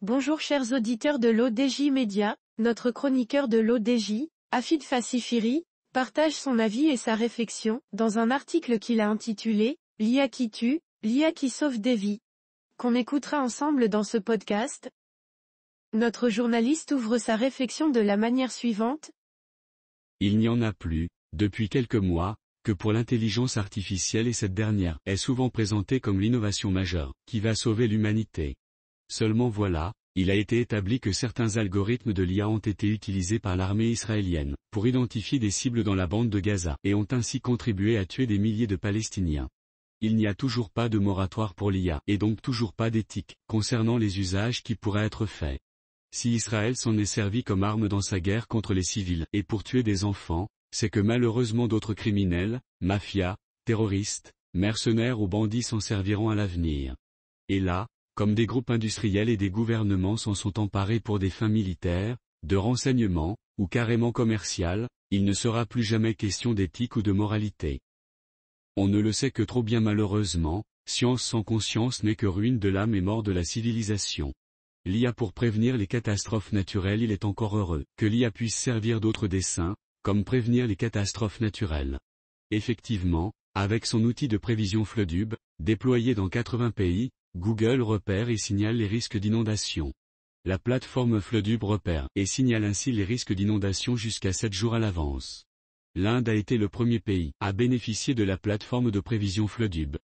Bonjour chers auditeurs de l'ODJ Média, notre chroniqueur de l'ODJ, Afid Fassifiri, partage son avis et sa réflexion, dans un article qu'il a intitulé « L'IA qui tue, l'IA qui sauve des vies », qu'on écoutera ensemble dans ce podcast. Notre journaliste ouvre sa réflexion de la manière suivante. Il n'y en a plus, depuis quelques mois, que pour l'intelligence artificielle et cette dernière est souvent présentée comme l'innovation majeure, qui va sauver l'humanité. Seulement voilà, il a été établi que certains algorithmes de l'IA ont été utilisés par l'armée israélienne, pour identifier des cibles dans la bande de Gaza, et ont ainsi contribué à tuer des milliers de Palestiniens. Il n'y a toujours pas de moratoire pour l'IA, et donc toujours pas d'éthique, concernant les usages qui pourraient être faits. Si Israël s'en est servi comme arme dans sa guerre contre les civils, et pour tuer des enfants, c'est que malheureusement d'autres criminels, mafias, terroristes, mercenaires ou bandits s'en serviront à l'avenir. Et là, comme des groupes industriels et des gouvernements s'en sont emparés pour des fins militaires, de renseignement, ou carrément commerciales, il ne sera plus jamais question d'éthique ou de moralité. On ne le sait que trop bien malheureusement, science sans conscience n'est que ruine de l'âme et mort de la civilisation. L'IA pour prévenir les catastrophes naturelles. Il est encore heureux que l'IA puisse servir d'autres desseins, comme prévenir les catastrophes naturelles. Effectivement, avec son outil de prévision Floodub, déployé dans 80 pays, Google repère et signale les risques d'inondation. La plateforme Floodub repère et signale ainsi les risques d'inondation jusqu'à 7 jours à l'avance. L'Inde a été le premier pays à bénéficier de la plateforme de prévision Floodub.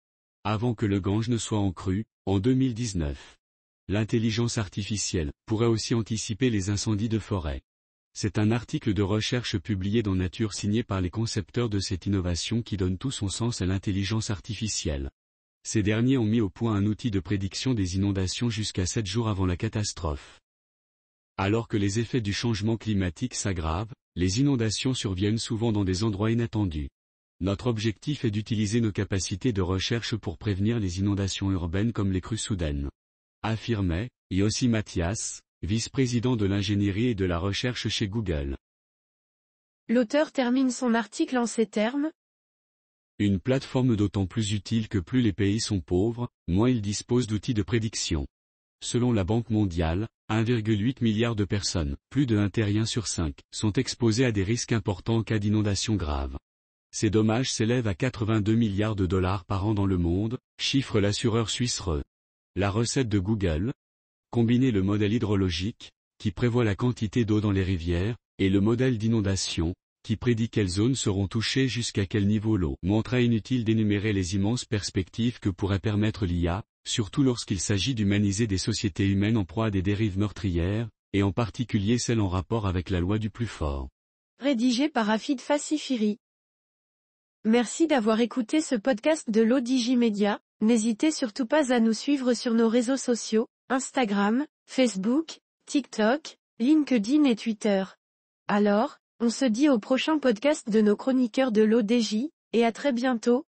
Avant que le Gange ne soit en crue, en 2019. L'intelligence artificielle pourrait aussi anticiper les incendies de forêt. C'est un article de recherche publié dans Nature signé par les concepteurs de cette innovation qui donne tout son sens à l'intelligence artificielle. Ces derniers ont mis au point un outil de prédiction des inondations jusqu'à 7 jours avant la catastrophe. Alors que les effets du changement climatique s'aggravent, les inondations surviennent souvent dans des endroits inattendus. Notre objectif est d'utiliser nos capacités de recherche pour prévenir les inondations urbaines comme les crues soudaines. Affirmait Yossi Mathias, vice-président de l'ingénierie et de la recherche chez Google. L'auteur termine son article en ces termes. Une plateforme d'autant plus utile que plus les pays sont pauvres, moins ils disposent d'outils de prédiction. Selon la Banque mondiale, 1,8 milliard de personnes, plus de 1 terrien sur 5, sont exposées à des risques importants en cas d'inondation grave. Ces dommages s'élèvent à 82 milliards de dollars par an dans le monde, chiffre l'assureur suisse RE. La recette de Google? Combiner le modèle hydrologique, qui prévoit la quantité d'eau dans les rivières, et le modèle d'inondation, qui prédit quelles zones seront touchées jusqu'à quel niveau l'eau. Montrait inutile d'énumérer les immenses perspectives que pourrait permettre l'IA, surtout lorsqu'il s'agit d'humaniser des sociétés humaines en proie à des dérives meurtrières, et en particulier celles en rapport avec la loi du plus fort. Rédigé par Afid Fassifiri. Merci d'avoir écouté ce podcast de l'ODJ Média. N'hésitez surtout pas à nous suivre sur nos réseaux sociaux, Instagram, Facebook, TikTok, LinkedIn et Twitter. Alors, on se dit au prochain podcast de nos chroniqueurs de l'ODJ, et à très bientôt.